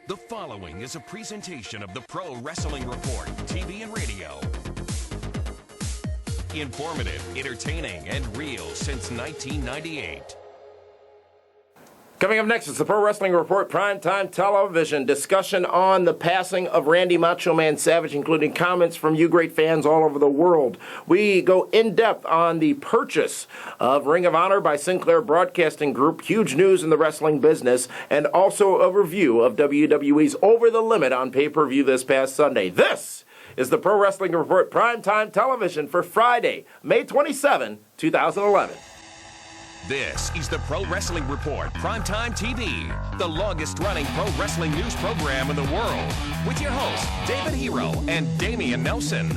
The following is a presentation of the Pro Wrestling Report, TV and radio. Informative, entertaining, and real since 1998. Coming up next is the Pro Wrestling Report Primetime Television. Discussion on the passing of Randy Macho Man Savage, including comments from you great fans all over the world. We go in-depth on the purchase of Ring of Honor by Sinclair Broadcasting Group, huge news in the wrestling business, and also a review of WWE's Over The Limit on pay-per-view this past Sunday. This is the Pro Wrestling Report Primetime Television for Friday, May 27, 2011. This is the Pro Wrestling Report Primetime TV, the longest-running pro wrestling news program in the world, with your hosts, David Hero and Damian Nelson.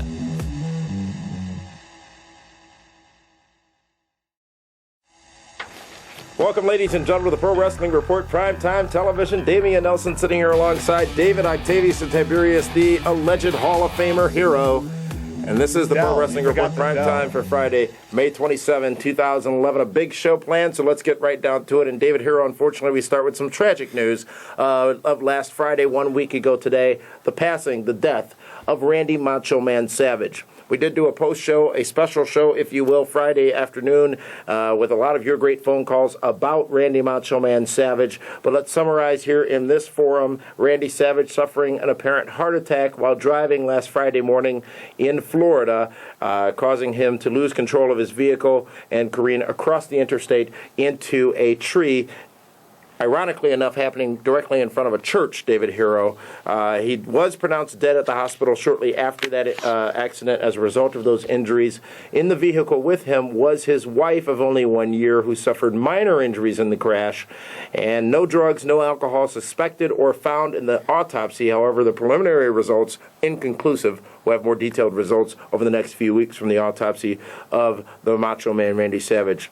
Welcome, ladies and gentlemen, to the Pro Wrestling Report Primetime Television. Damian Nelson sitting here alongside David Octavius and Tiberius, the alleged Hall of Famer Hero. And this is the Pro Wrestling Report Primetime for Friday, May 27, 2011. A big show planned, so let's get right down to it. And David Hero, unfortunately, we start with some tragic news of last Friday, 1 week ago today, the passing, the death of Randy Macho Man Savage. We did do a post-show, a special show, if you will, Friday afternoon with a lot of your great phone calls about Randy Macho Man Savage. But let's summarize here in this forum. Randy Savage suffering an apparent heart attack while driving last Friday morning in Florida, causing him to lose control of his vehicle and careen across the interstate into a tree. Ironically enough, happening directly in front of a church, David Hero. He was pronounced dead at the hospital shortly after that accident as a result of those injuries. In the vehicle with him was his wife of only 1 year, who suffered minor injuries in the crash. And no drugs, no alcohol suspected or found in the autopsy. However, the preliminary results, inconclusive. We'll have more detailed results over the next few weeks from the autopsy of the Macho Man, Randy Savage.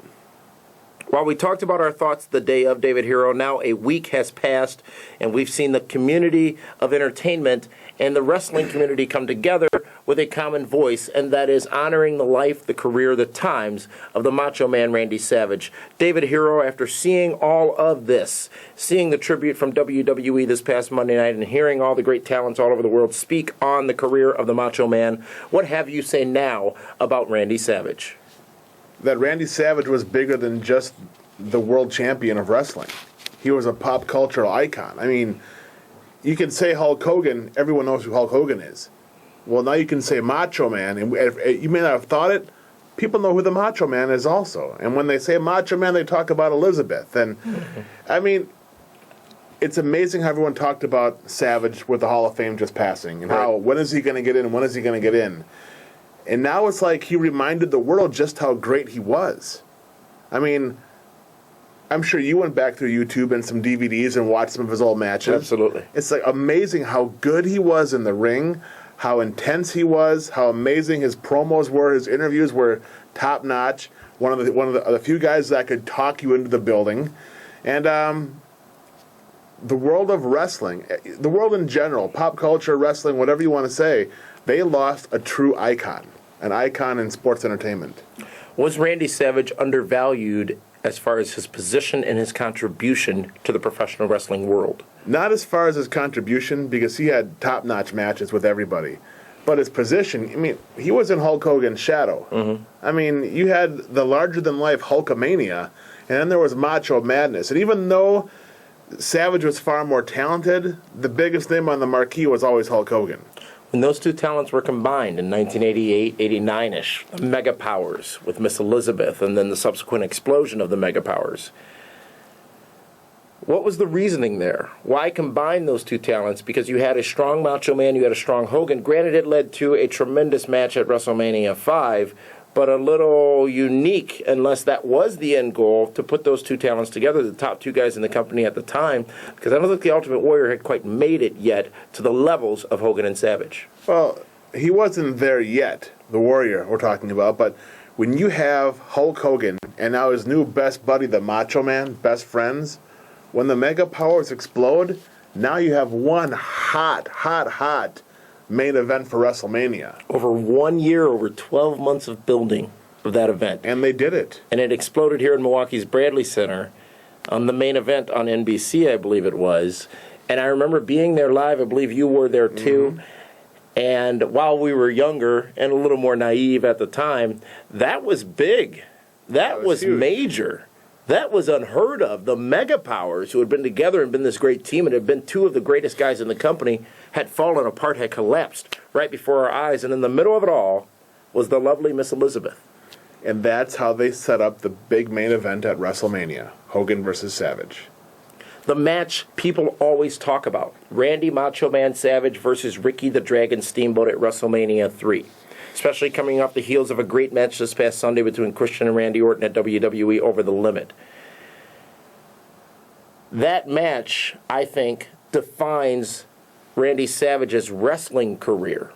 While we talked about our thoughts the day of, David Hero, now a week has passed, and we've seen the community of entertainment and the wrestling community come together with a common voice, and that is honoring the life, the career, the times of the Macho Man Randy Savage. David Hero, after seeing all of this, seeing the tribute from WWE this past Monday night, and hearing all the great talents all over the world speak on the career of the Macho Man, what have you say now about Randy Savage? That Randy Savage was bigger than just the world champion of wrestling. He was a pop cultural icon. I mean, you can say Hulk Hogan, everyone knows who Hulk Hogan is. Well, now you can say Macho Man, and you may not have thought it, people know who the Macho Man is also. And when they say Macho Man, they talk about Elizabeth. And, I mean, it's amazing how everyone talked about Savage with the Hall of Fame just passing, and how, when is he going to get in, when is he going to get in? And now it's like he reminded the world just how great he was. I mean, I'm sure you went back through YouTube and some DVDs and watched some of his old matches. Absolutely. It's like amazing how good he was in the ring, how intense he was, how amazing his promos were, his interviews were top notch. One of the few guys that could talk you into the building, and the world of wrestling, the world in general, pop culture, wrestling, whatever you want to say, they lost a true icon. An icon in sports entertainment. Was Randy Savage undervalued as far as his position and his contribution to the professional wrestling world? Not as far as his contribution, because he had top-notch matches with everybody. But his position, I mean, he was in Hulk Hogan's shadow. Mm-hmm. I mean, you had the larger-than-life Hulkamania, and then there was Macho Madness. And even though Savage was far more talented, the biggest name on the marquee was always Hulk Hogan. When those two talents were combined in 1988, 89-ish, the Mega Powers with Miss Elizabeth and then the subsequent explosion of the Mega Powers, what was the reasoning there? Why combine those two talents? Because you had a strong Macho Man, you had a strong Hogan. Granted, it led to a tremendous match at WrestleMania 5, but a little unique, unless that was the end goal, to put those two talents together, the top two guys in the company at the time, because I don't think the Ultimate Warrior had quite made it yet to the levels of Hogan and Savage. Well, he wasn't there yet, the Warrior we're talking about, but when you have Hulk Hogan and now his new best buddy, the Macho Man, best friends, when the Mega Powers explode, now you have one hot main event for WrestleMania. Over 1 year, over 12 months of building of that event. And they did it. And it exploded here in Milwaukee's Bradley Center on the main event on NBC, I believe it was. And I remember being there live. I believe you were there too. And while we were younger and a little more naive at the time, that was big. That was huge. Major. That was unheard of. The mega powers who had been together and been this great team and had been two of the greatest guys in the company had fallen apart, had collapsed right before our eyes. And in the middle of it all was the lovely Miss Elizabeth. And that's how they set up the big main event at WrestleMania, Hogan versus Savage. The match people always talk about, Randy Macho Man Savage versus Ricky the Dragon Steamboat at WrestleMania 3. Especially coming off the heels of a great match this past Sunday between Christian and Randy Orton at WWE Over The Limit. That match, I think, defines Randy Savage's wrestling career.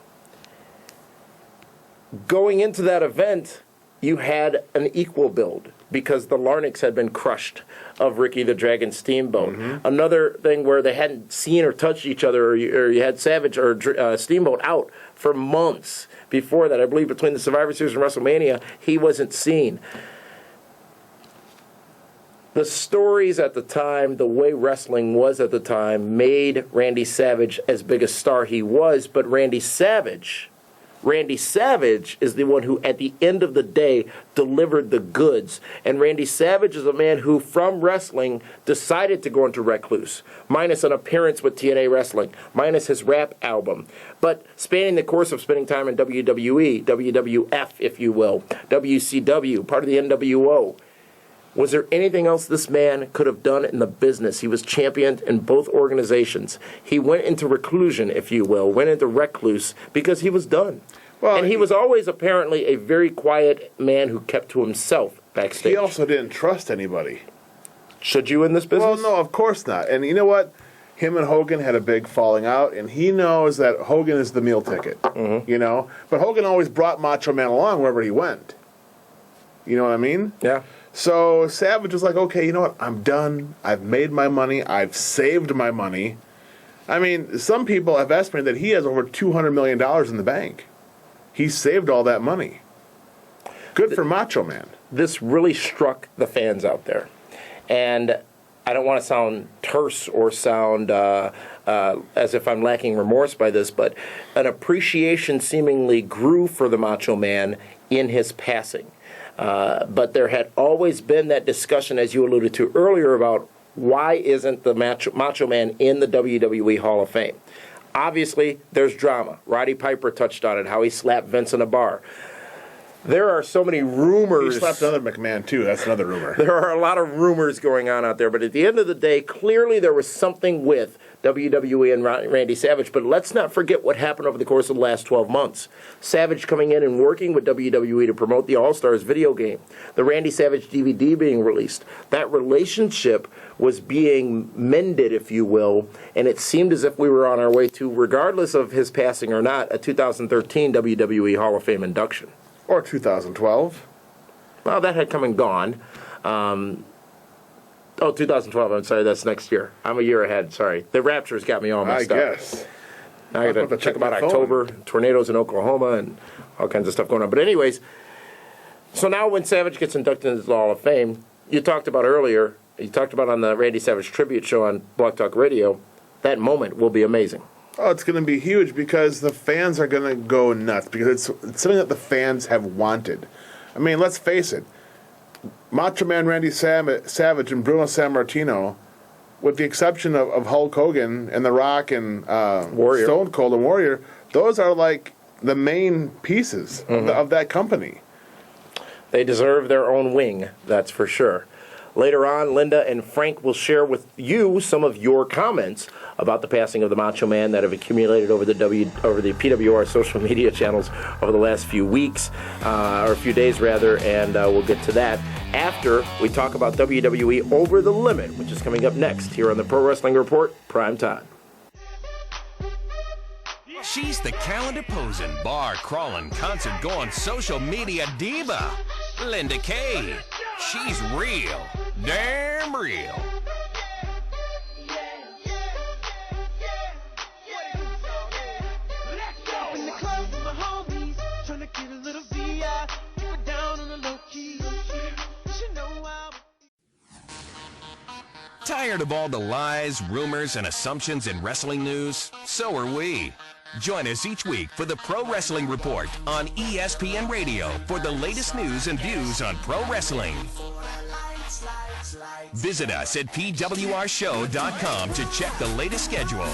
Going into that event, you had an equal build because the Larnacks had been crushed of Ricky the Dragon Steamboat. Another thing where they hadn't seen or touched each other, or you had Savage or Steamboat out for months before that. I believe between the Survivor Series and WrestleMania, he wasn't seen. The stories at the time, the way wrestling was at the time, made Randy Savage as big a star he was, but Randy Savage is the one who, at the end of the day, delivered the goods. And Randy Savage is a man who, from wrestling, decided to go into recluse, minus an appearance with TNA Wrestling, minus his rap album. But spanning the course of spending time in WWE, WWF, if you will, WCW, part of the NWO, was there anything else this man could have done in the business? He was championed in both organizations. He went into reclusion, if you will, went into recluse because he was done. Well, and he was always apparently a very quiet man who kept to himself backstage. He also didn't trust anybody. Should you in this business? Well, no, of course not. And you know what? Him and Hogan had a big falling out, and he knows that Hogan is the meal ticket, you know? But Hogan always brought Macho Man along wherever he went. You know what I mean? Yeah. So Savage was like, okay, you know what? I'm done. I've made my money. I've saved my money. I mean, some people have estimated that he has over $200 million in the bank. He saved all that money. Good for Macho Man. This really struck the fans out there. And I don't want to sound terse or sound as if I'm lacking remorse by this, but an appreciation seemingly grew for the Macho Man in his passing. But there had always been that discussion, as you alluded to earlier, about why isn't the Macho Man in the WWE Hall of Fame? Obviously, there's drama. Roddy Piper touched on it, how he slapped Vince in a bar. There are so many rumors. He slapped another McMahon, too. That's another rumor. There are a lot of rumors going on out there, but at the end of the day, clearly there was something with WWE and Randy Savage. But let's not forget what happened over the course of the last 12 months. Savage coming in and working with WWE to promote the All-Stars video game. The Randy Savage DVD being released. That relationship was being mended, if you will, and it seemed as if we were on our way to, regardless of his passing or not, a 2013 WWE Hall of Fame induction. Or 2012. Well, that had come and gone. 2012, I'm sorry, that's next year. I'm a year ahead, sorry. The Raptors got me all messed up. I guess. Now I got to check about October, tornadoes in Oklahoma, and all kinds of stuff going on. But anyways, so now when Savage gets inducted into the Hall of Fame, you talked about earlier, you talked about on the Randy Savage tribute show on Blog Talk Radio, that moment will be amazing. Oh, it's going to be huge because the fans are going to go nuts because it's something that the fans have wanted. I mean, let's face it. Macho Man Randy Savage and Bruno Sammartino, with the exception of Hulk Hogan and The Rock and Stone Cold and Warrior, those are like the main pieces of that company. They deserve their own wing, that's for sure. Later on, Linda and Frank will share with you some of your comments about the passing of the Macho Man that have accumulated over the PWR social media channels over the last few weeks, or a few days rather, and we'll get to that after we talk about WWE Over The Limit, which is coming up next here on the Pro Wrestling Report, Primetime. She's the calendar-posing, bar-crawling, concert-going, social media diva, Linda Kay. She's real, damn real. Tired of all the lies, rumors, and assumptions in wrestling news? So are we. Join us each week for the Pro Wrestling Report on ESPN Radio for the latest news and views on pro wrestling. Visit us at pwrshow.com to check the latest schedule.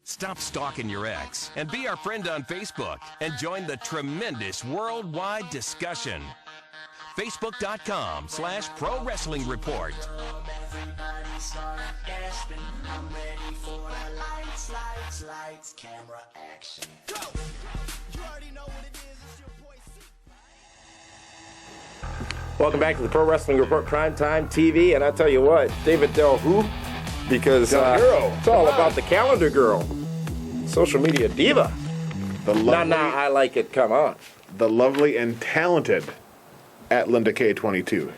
Stop stalking your ex and be our friend on Facebook and join the tremendous worldwide discussion. Facebook.com/Pro Wrestling Report. Welcome back to the Pro Wrestling Report Primetime TV, and I tell you what, David Del who? Because it's all about the calendar girl. Social media diva. I like it. Come on. The lovely and talented at Linda Kay 22.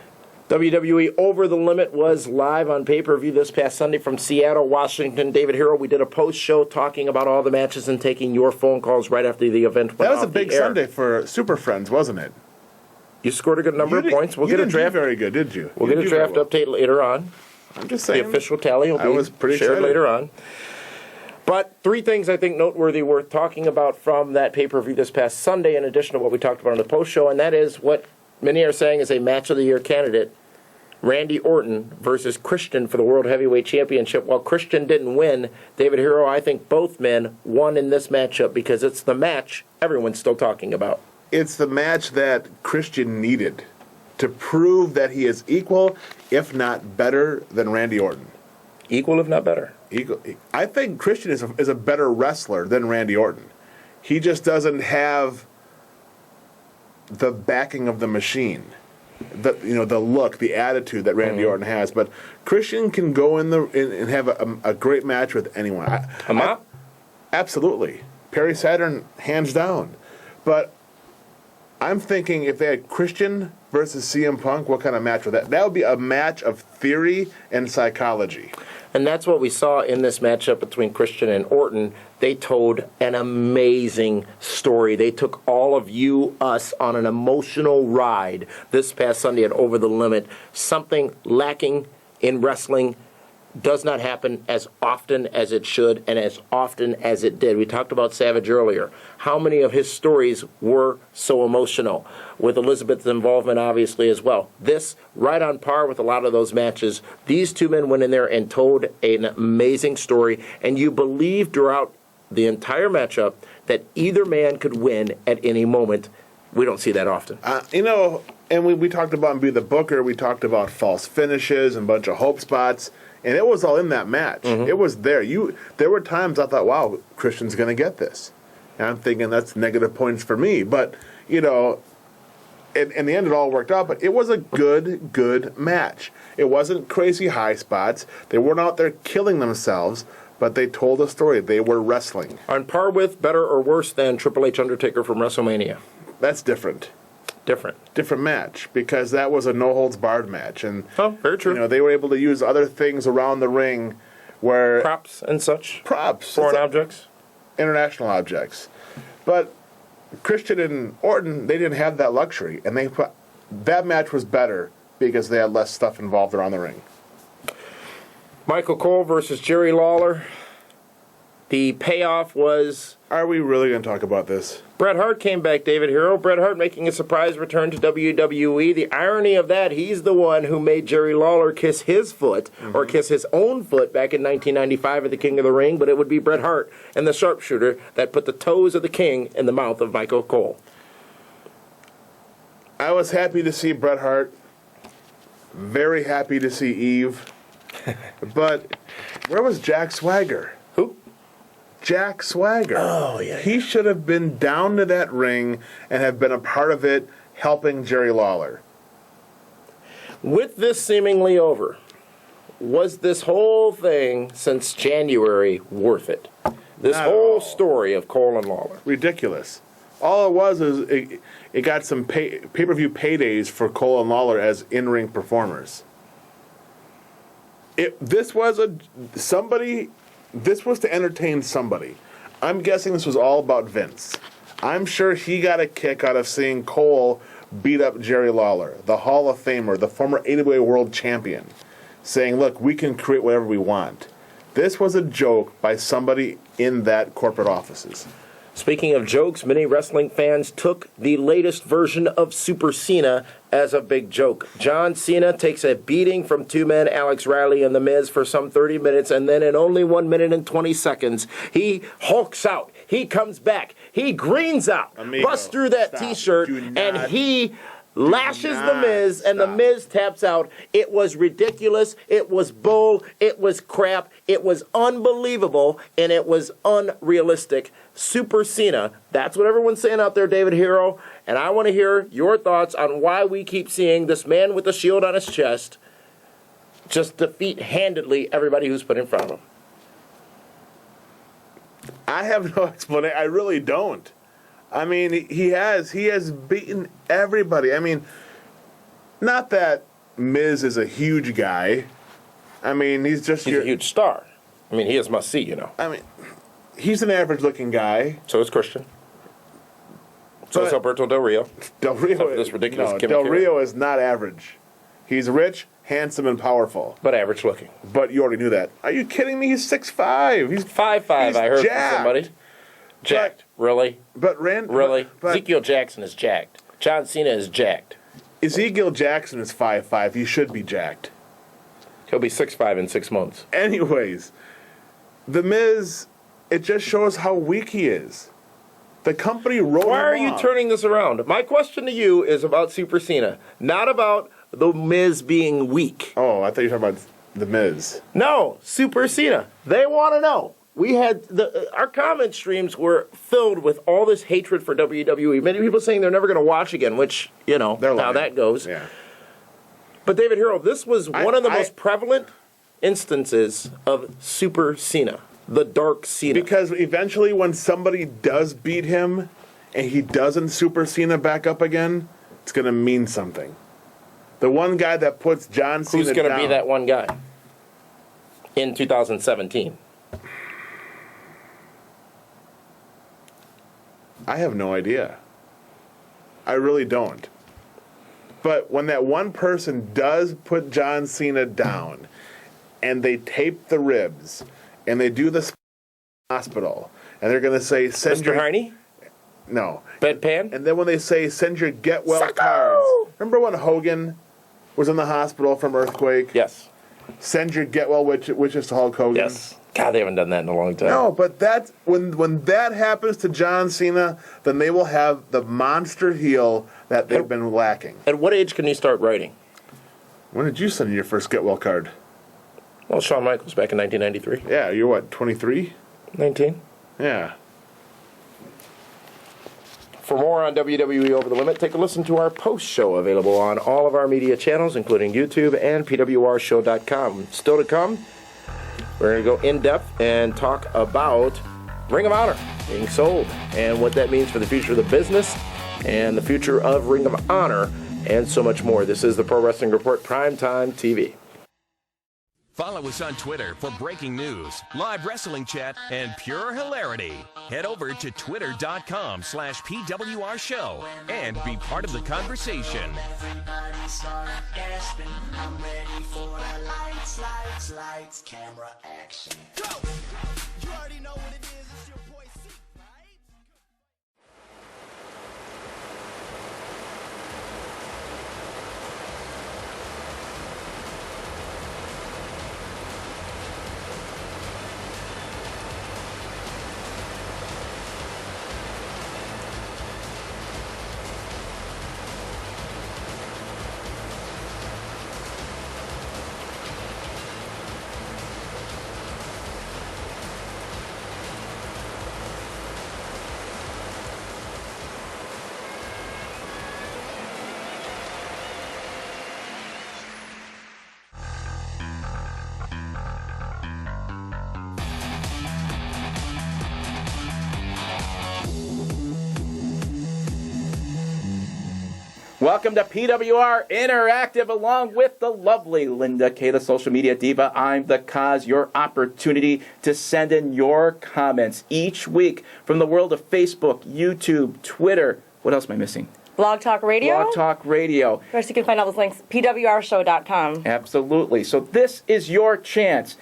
WWE Over the Limit was live on pay-per-view this past Sunday from Seattle, Washington. David Hero, we did a post-show talking about all the matches and taking your phone calls right after the event went That was off a big the air. Sunday for Super Friends, wasn't it? You scored a good number of points. We'll get a draft. Very good, did you? We'll get a draft update later on. I'm just saying. The official tally will be shared later on. But three things I think noteworthy worth talking about from that pay-per-view this past Sunday, in addition to what we talked about on the post-show, and that is what many are saying is a match of the year candidate, Randy Orton versus Christian for the World Heavyweight Championship. While Christian didn't win, David Hero, I think both men won in this matchup because it's the match everyone's still talking about. It's the match that Christian needed to prove that he is equal, if not better, than Randy Orton. Equal, if not better. Equal. I think Christian is a better wrestler than Randy Orton. He just doesn't have the backing of the machine, the look, the attitude that Randy Orton has. But Christian can go in and have a great match with anyone. Absolutely, Perry Saturn, hands down. But I'm thinking if they had Christian versus CM Punk, what kind of match would that? That would be a match of theory and psychology. And that's what we saw in this matchup between Christian and Orton. They told an amazing story. They took all of us on an emotional ride this past Sunday at Over the Limit. Something lacking in wrestling does not happen as often as it should and as often as it did. We talked about Savage earlier. How many of his stories were so emotional? With Elizabeth's involvement, obviously, as well. This, right on par with a lot of those matches. These two men went in there and told an amazing story, and you believed throughout the entire matchup that either man could win at any moment. We don't see that often. And we talked about Be the Booker. We talked about false finishes and a bunch of hope spots. And it was all in that match. Mm-hmm. It was there. There were times I thought, wow, Christian's going to get this. And I'm thinking that's negative points for me. But, in the end it all worked out. But it was a good match. It wasn't crazy high spots. They weren't out there killing themselves. But they told a story. They were wrestling. On par with, better, or worse than Triple H Undertaker from WrestleMania. That's different. Different match, because that was a no-holds-barred match. And, very true. They were able to use other things around the ring where... Props and such. Props. Foreign objects. International objects. But Christian and Orton, they didn't have that luxury. And that match was better because they had less stuff involved around the ring. Michael Cole versus Jerry Lawler. The payoff was... Are we really going to talk about this? Bret Hart came back, David Hero. Bret Hart making a surprise return to WWE. The irony of that, he's the one who made Jerry Lawler kiss his foot, or kiss his own foot back in 1995 at the King of the Ring, but it would be Bret Hart and the sharpshooter that put the toes of the King in the mouth of Michael Cole. I was happy to see Bret Hart Very happy to see Eve. But where was Jack Swagger? Who? Jack Swagger. Oh, yeah. He should have been down to that ring and have been a part of it, helping Jerry Lawler. With this seemingly over, was this whole thing since January worth it? This Not at whole all. story of Cole and Lawler. Ridiculous. All it was is it got some pay-per-view paydays for Cole and Lawler as in-ring performers. This was to entertain somebody. I'm guessing this was all about Vince. I'm sure he got a kick out of seeing Cole beat up Jerry Lawler, the Hall of Famer, the former AWA World Champion, saying, look, we can create whatever we want. This was a joke by somebody in that corporate offices. Speaking of jokes, many wrestling fans took the latest version of Super Cena as a big joke. John Cena takes a beating from two men, Alex Riley and The Miz, for some 30 minutes, and then in only 1 minute and 20 seconds, he hulks out. He comes back. He greens out, Amigo, busts through that stop. T-shirt, Do not- and he lashes The not Miz, and The stop. Miz taps out. It was ridiculous. It was bull. It was crap. It was unbelievable, and it was unrealistic. Super Cena. That's what everyone's saying out there, David Hero. And I want to hear your thoughts on why we keep seeing this man with a shield on his chest just defeat handedly everybody who's put in front of him. I have no explanation. I really don't. I mean, he has beaten everybody. I mean, not that Miz is a huge guy. I mean, he's a huge star. I mean, he is must-see, you know. I mean, he's an average-looking guy. So is Christian. So is Alberto Del Rio. Del Rio, Except for this ridiculous gimmick Del here. Rio is not average. He's rich, handsome, and powerful. But average looking. But you already knew that. Are you kidding me? He's 6'5". He's 5'5", he's I heard jacked. from somebody. Jacked. Really? But Rand, Really? But Ezekiel Jackson is jacked. John Cena is jacked. Ezekiel Jackson is 5'5". He should be jacked. He'll be 6'5" in 6 months. Anyways, The Miz, it just shows how weak he is. The company wrote him Why are you off. turning this around? My question to you is about Super Cena, not about The Miz being weak. Oh, I thought you were talking about The Miz. No, Super Cena. They want to know. We had our comment streams were filled with all this hatred for WWE. Many people saying they're never going to watch again, which, you know, They're how lying. that goes. Yeah. But David Hero, this was one of the most prevalent instances of Super Cena, the Dark Cena. Because eventually when somebody does beat him and he doesn't Super Cena back up again, it's going to mean something. The one guy that puts John Cena Who's going to down, be that one guy in 2017? I have no idea. I really don't. But when that one person does put John Cena down and they tape the ribs and they do the hospital and they're going to say, send Mr. your... Harney? No. Bedpan? And then when they say, send your get well Psycho! cards. Remember when Hogan was in the hospital from earthquake? Yes. Send your get well wishes to Hulk Hogan? Yes. God, they haven't done that in a long time. No, but that's when that happens to John Cena, then they will have the monster heel that they've been lacking. At what age can you start writing? When did you send your first get well card? Well, Shawn Michaels back in 1993. Yeah, you're what, 23? 19. Yeah. For more on WWE Over the Limit, take a listen to our post-show available on all of our media channels, including YouTube and PWRshow.com. Still to come, we're going to go in-depth and talk about Ring of Honor being sold and what that means for the future of the business and the future of Ring of Honor and so much more. This is the Pro Wrestling Report Primetime TV. Follow us on Twitter for breaking news, live wrestling chat, and pure hilarity. Head over to twitter.com/PWR Show and be part of the conversation. Everybody start gasping. I'm ready for the lights, lights, lights, camera, action. Go! You already know what it is. It's your boy C, right? Welcome to PWR Interactive, along with the lovely Linda Kay, the social media diva. I'm the Cause, your opportunity to send in your comments each week from the world of Facebook, YouTube, Twitter. What else am I missing? Blog Talk Radio. Blog Talk Radio. Of course, you can find all those links, pwrshow.com. Absolutely. So this is your chance.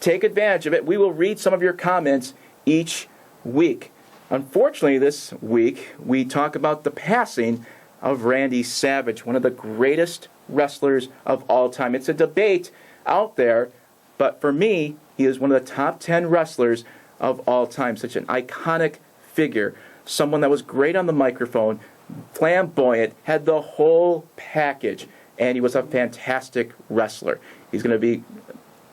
Take advantage of it. We will read some of your comments each week. Unfortunately, this week, we talk about the passing of Randy Savage, one of the greatest wrestlers of all time. It's a debate out there, but for me, he is one of the top 10 wrestlers of all time. Such an iconic figure, someone that was great on the microphone, flamboyant, had the whole package, and he was a fantastic wrestler. He's going to be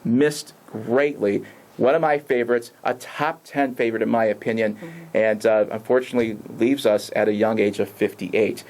missed greatly. One of my favorites, a top 10 favorite in my opinion, and unfortunately leaves us at a young age of 58.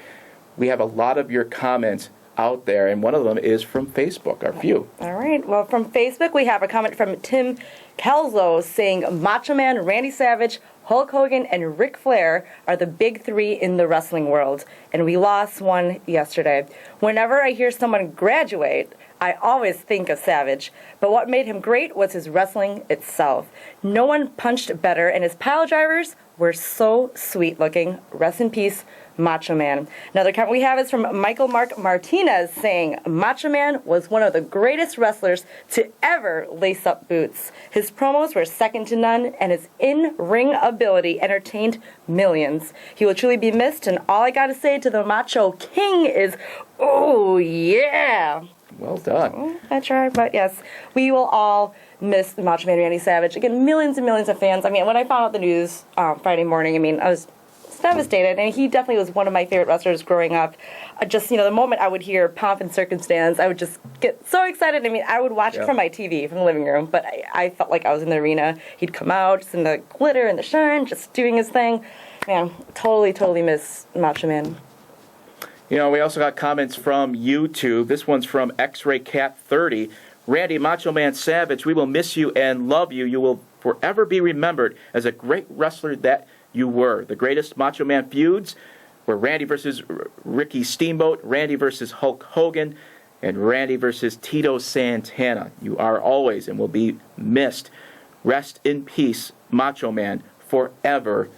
We have a lot of your comments out there, and one of them is from Facebook, our few. All right. Well, from Facebook, we have a comment from Tim Kelso saying, Macho Man, Randy Savage, Hulk Hogan, and Ric Flair are the big three in the wrestling world, and we lost one yesterday. Whenever I hear someone graduate, I always think of Savage, but what made him great was his wrestling itself. No one punched better, and his pile drivers were so sweet looking. Rest in peace, Macho Man. Another comment we have is from Michael Mark Martinez saying, Macho Man was one of the greatest wrestlers to ever lace up boots. His promos were second to none, and his in-ring ability entertained millions. He will truly be missed, and all I gotta say to the Macho King is, oh yeah. Well done. I tried, but yes, we will all miss the Macho Man Randy Savage. Again, millions and millions of fans. I mean, when I found out the news Friday morning, I mean, I was devastated, and he definitely was one of my favorite wrestlers growing up. Just, the moment I would hear Pomp and Circumstance, I would just get so excited. I mean, I would watch it from my TV, from the living room, but I felt like I was in the arena. He'd come out, just in the glitter and the shine, just doing his thing. Man, totally miss Macho Man. We also got comments from YouTube. This one's from X-Ray Cat 30. Randy Macho Man Savage, we will miss you and love you. You will forever be remembered as a great wrestler that you were. The greatest Macho Man feuds were Randy versus Ricky Steamboat, Randy versus Hulk Hogan, and Randy versus Tito Santana. You are always and will be missed. Rest in peace, Macho Man, forever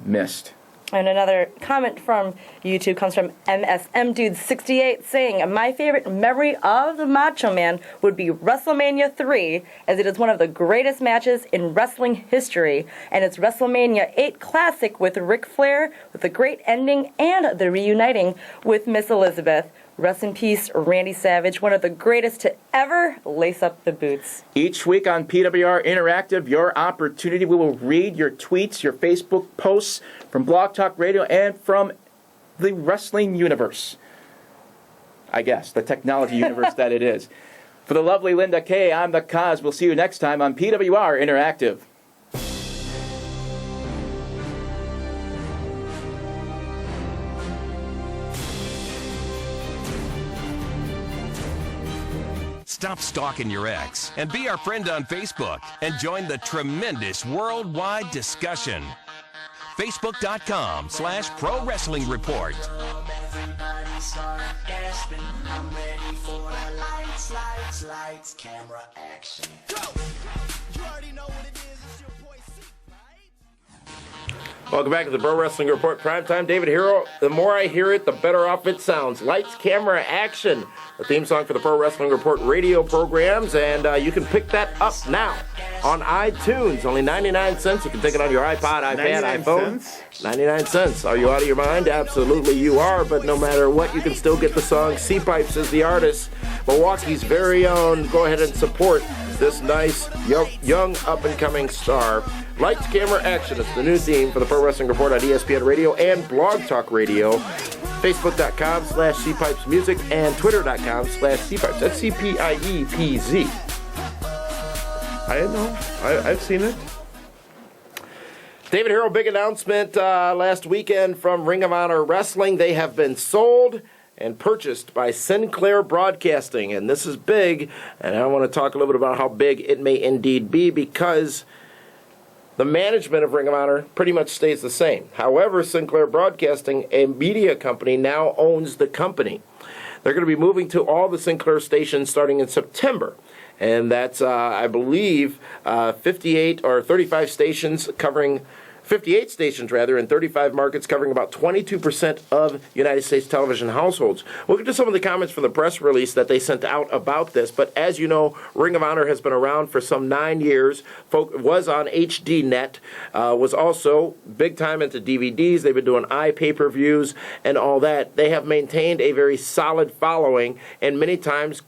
missed. And another comment from YouTube comes from MSM Dude 68 saying, my favorite memory of the Macho Man would be WrestleMania 3, as it is one of the greatest matches in wrestling history, and it's WrestleMania 8 Classic with Ric Flair, with a great ending and the reuniting with Miss Elizabeth. Rest in peace, Randy Savage, one of the greatest to ever lace up the boots. Each week on PWR Interactive, your opportunity, we will read your tweets, your Facebook posts from Blog Talk Radio and from the wrestling universe. I guess, the technology universe that it is. For the lovely Linda Kay, I'm the Cause. We'll see you next time on PWR Interactive. Stop stalking your ex and be our friend on Facebook and join the tremendous worldwide discussion. Facebook.com/Pro Wrestling Report. Everybody start gasping. I'm ready for the lights, camera, action. Go! You already know what it is. It's your boy C, right? Welcome back to the Pro Wrestling Report Primetime. David Hero, the more I hear it, the better off it sounds. Lights, camera, action. The theme song for the Pro Wrestling Report radio programs, and you can pick that up now on iTunes. Only 99 cents. You can take it on your iPod, iPad, iPhone. Cents? 99 cents. Are you out of your mind? Absolutely you are, but no matter what, you can still get the song. C-Pipes is the artist. Milwaukee's very own. Go ahead and support this nice, young up-and-coming star. Lights, camera, action. It's the new theme for the Pro Wrestling Report on ESPN Radio and Blog Talk Radio. Facebook.com/CPipesMusic and Twitter.com/CPipes. That's CPIEPZ. I know. I've seen it. David Hero, big announcement last weekend from Ring of Honor Wrestling. They have been sold and purchased by Sinclair Broadcasting, and this is big, and I want to talk a little bit about how big it may indeed be, because The management of Ring of Honor pretty much stays the same. However, Sinclair Broadcasting, a media company, now owns the company. They're going to be moving to all the Sinclair stations starting in September. And that's, I believe, 58 or 35 stations covering 58 stations, rather, in 35 markets, covering about 22% of United States television households. We'll get to some of the comments from the press release that they sent out about this, but as you know, Ring of Honor has been around for some 9 years, was on HDNet, was also big time into DVDs. They've been doing pay-per-views and all that. They have maintained a very solid following, and many times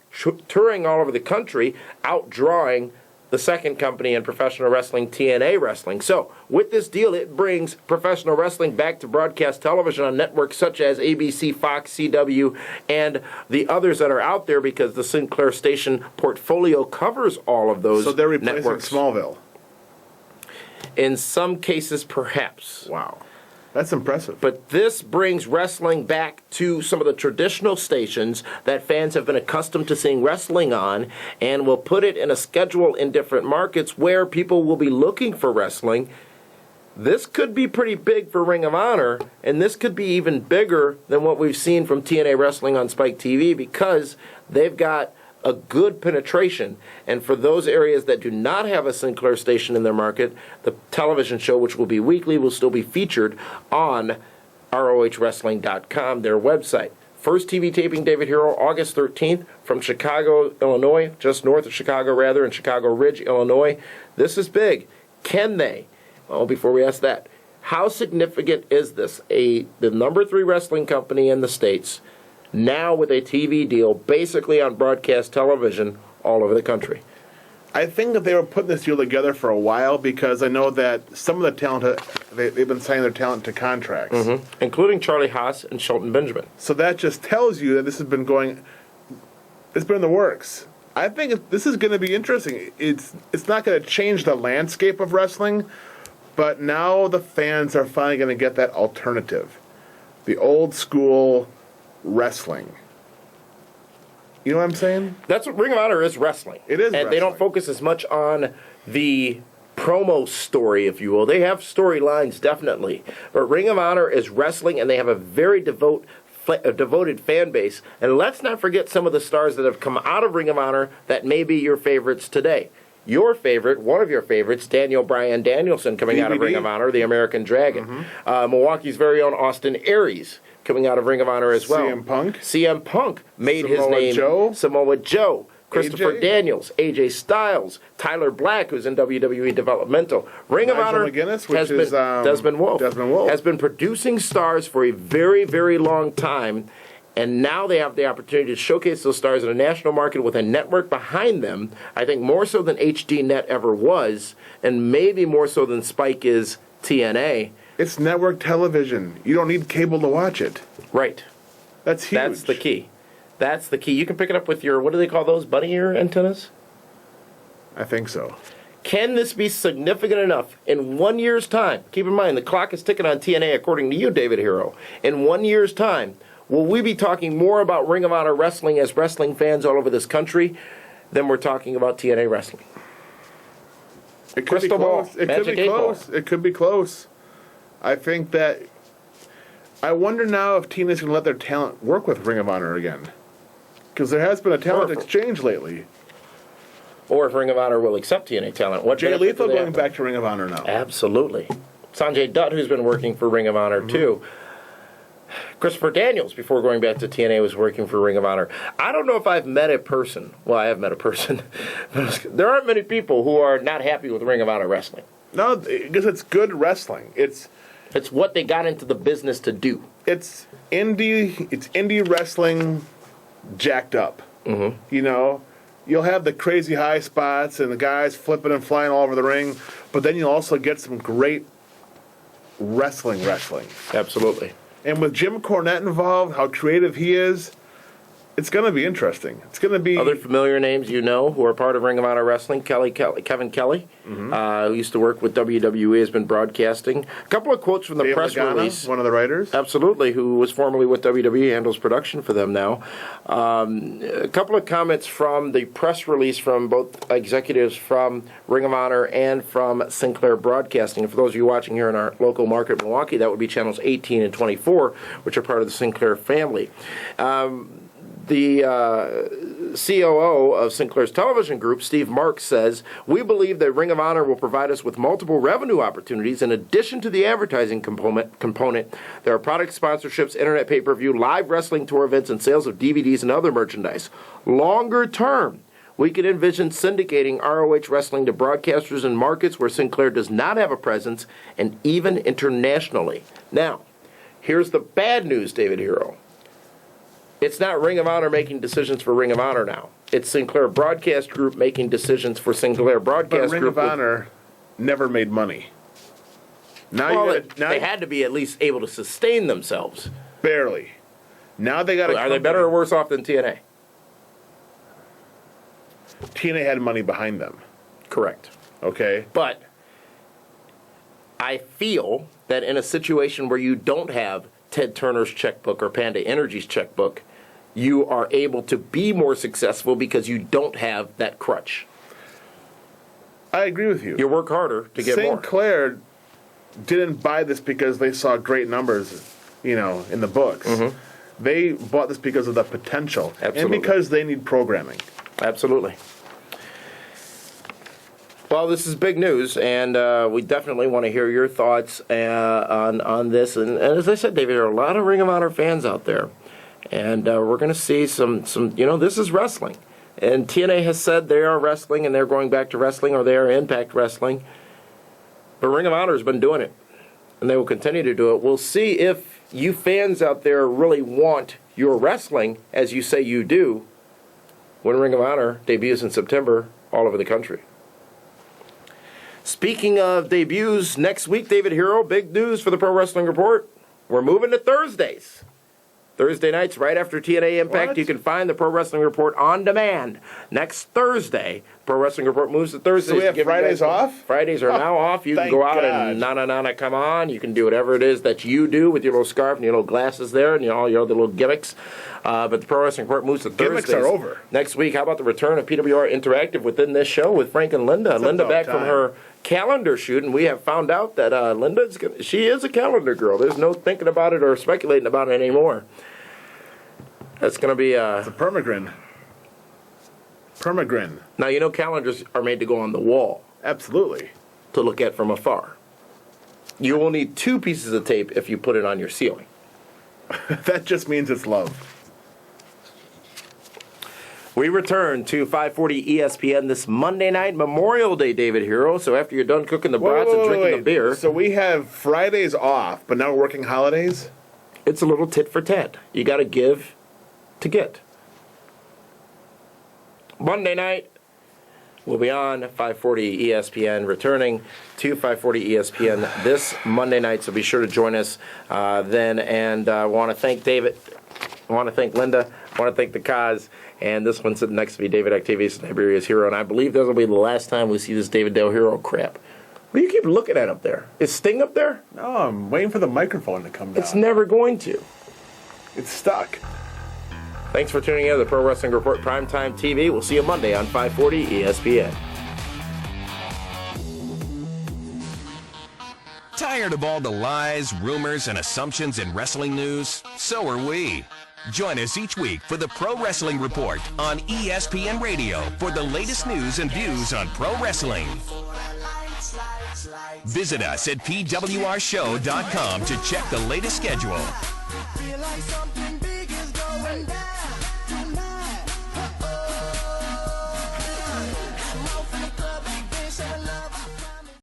touring all over the country, outdrawing the second company in professional wrestling, TNA Wrestling. So, with this deal, it brings professional wrestling back to broadcast television on networks such as ABC, Fox, CW, and the others that are out there, because the Sinclair station portfolio covers all of those networks. So they're replacing Smallville? In some cases, perhaps. Wow. That's impressive. But this brings wrestling back to some of the traditional stations that fans have been accustomed to seeing wrestling on, and will put it in a schedule in different markets where people will be looking for wrestling. This could be pretty big for Ring of Honor, and this could be even bigger than what we've seen from TNA Wrestling on Spike TV, because they've got a good penetration. And for those areas that do not have a Sinclair station in their market, the television show, which will be weekly, will still be featured on ROHWrestling.com, their website. First TV taping, David Hero, August 13th from Chicago, Illinois, just north of Chicago, rather, in Chicago Ridge, Illinois. This is big. Can they? Well, before we ask that, how significant is this? The number 3 wrestling company in the States, now with a TV deal basically on broadcast television all over the country. I think that they were putting this deal together for a while, because I know that some of the talent, they've been signing their talent to contracts. Mm-hmm. Including Charlie Haas and Shelton Benjamin. So that just tells you that this has been going, it's been in the works. I think this is going to be interesting. It's not going to change the landscape of wrestling, but now the fans are finally going to get that alternative. The old school wrestling. You know what I'm saying? That's what Ring of Honor is, wrestling. It is and wrestling. They don't focus as much on the promo story, if you will. They have storylines, definitely. But Ring of Honor is wrestling, and they have a very devoted fan base. And let's not forget some of the stars that have come out of Ring of Honor that may be your favorites today. Your favorite, one of your favorites, Daniel Bryan Danielson, coming out of Ring of Honor, the American Dragon. Mm-hmm. Milwaukee's very own Austin Aries, coming out of Ring of Honor as well. CM Punk made his name. Samoa Joe. Christopher Daniels, AJ Styles, Tyler Black, who's in WWE Developmental. Ring of Honor Desmond Wolfe has been producing stars for a very, very long time, and now they have the opportunity to showcase those stars in a national market with a network behind them, I think more so than HDNet ever was, and maybe more so than Spike is TNA. It's network television. You don't need cable to watch it. Right. That's huge. That's the key. That's the key. You can pick it up with your, what do they call those, bunny ear antennas? I think so. Can this be significant enough in 1 year's time? Keep in mind, the clock is ticking on TNA according to you, David Hero. In 1 year's time, will we be talking more about Ring of Honor wrestling as wrestling fans all over this country than we're talking about TNA wrestling? It could be close. It could be close. It could be close. I think that, I wonder now if TNA's going to let their talent work with Ring of Honor again. Because there has been a talent exchange lately. Or if Ring of Honor will accept TNA talent. What Jay Lethal going back to Ring of Honor now. Absolutely. Sanjay Dutt, who's been working for Ring of Honor too. Christopher Daniels, before going back to TNA, was working for Ring of Honor. I don't know if I've met a person. Well, I have met a person. There aren't many people who are not happy with Ring of Honor wrestling. No, because it's good wrestling. It's what they got into the business to do. It's indie wrestling jacked up. Mm-hmm. You know, you'll have the crazy high spots and the guys flipping and flying all over the ring, but then you'll also get some great wrestling. Absolutely. And with Jim Cornette involved, how creative he is, It's going to be interesting. It's going to be other familiar names who are part of Ring of Honor Wrestling. Kevin Kelly, who used to work with WWE, has been broadcasting. A couple of quotes from the Dave press Lagana, release. one of the writers. Absolutely, who was formerly with WWE, handles production for them now. A couple of comments from the press release from both executives from Ring of Honor and from Sinclair Broadcasting. For those of you watching here in our local market, Milwaukee, that would be channels 18 and 24, which are part of the Sinclair family. The COO of Sinclair's television group, Steve Marks, says, "We believe that Ring of Honor will provide us with multiple revenue opportunities in addition to the advertising component. There are product sponsorships, internet pay-per-view, live wrestling tour events, and sales of DVDs and other merchandise. Longer term, we can envision syndicating ROH wrestling to broadcasters in markets where Sinclair does not have a presence, and even internationally." Now, here's the bad news, David Hero. It's not Ring of Honor making decisions for Ring of Honor now. It's Sinclair Broadcast Group making decisions for Sinclair Broadcast Ring Group. Ring of Honor never made money. Now they had to be at least able to sustain themselves. Barely. Now they got. Are they better or worse off than TNA? TNA had money behind them. Correct. Okay. But I feel that in a situation where you don't have Ted Turner's checkbook or Panda Energy's checkbook, you are able to be more successful because you don't have that crutch. I agree with you. You work harder to get more. Sinclair didn't buy this because they saw great numbers, in the books. Mm-hmm. They bought this because of the potential. Absolutely. And because they need programming. Absolutely. Well, this is big news, and we definitely want to hear your thoughts on this. And as I said, David, there are a lot of Ring of Honor fans out there. And we're going to see some, this is wrestling. And TNA has said they are wrestling, and they're going back to wrestling, or they are Impact Wrestling. But Ring of Honor has been doing it, and they will continue to do it. We'll see if you fans out there really want your wrestling, as you say you do, when Ring of Honor debuts in September all over the country. Speaking of debuts, next week, David Hero, big news for the Pro Wrestling Report. We're moving to Thursdays. Thursday nights, right after TNA Impact, What? you can find the Pro Wrestling Report on demand. Next Thursday, Pro Wrestling Report moves to Thursdays. So we have Fridays off? Fridays are now off. You can go out and na come on. You can do whatever it is that you do with your little scarf and your little glasses there and all your other little gimmicks. But the Pro Wrestling Report moves to Thursdays. Gimmicks are over. Next week, how about the return of PWR Interactive within this show with Frank and Linda? Linda back from her calendar shoot, and we have found out that she is a calendar girl. There's no thinking about it or speculating about it anymore. That's going to be It's a permagrin. Permagrin. Now, calendars are made to go on the wall. Absolutely. To look at from afar. You will need 2 pieces of tape if you put it on your ceiling. That just means it's love. We return to 540 ESPN this Monday night, Memorial Day, David Hero. So after you're done cooking the brats and drinking the beer. So we have Fridays off, but now we're working holidays? It's a little tit for tat. You got to give to get. Monday night, we'll be on 540 ESPN, returning to 540 ESPN this Monday night. So be sure to join us then. And I want to thank David. I want to thank Linda. I want to thank the Kaz. And this one sitting next to me, David Octavius, Tiberius Hero. And I believe this will be the last time we see this David Del Hero crap. What do you keep looking at up there? Is Sting up there? No, I'm waiting for the microphone to come down. It's never going to. It's stuck. Thanks for tuning in to the Pro Wrestling Report Primetime TV. We'll see you Monday on 540 ESPN. Tired of all the lies, rumors, and assumptions in wrestling news? So are we. Join us each week for the Pro Wrestling Report on ESPN Radio for the latest news and views on pro wrestling. Visit us at pwrshow.com to check the latest schedule.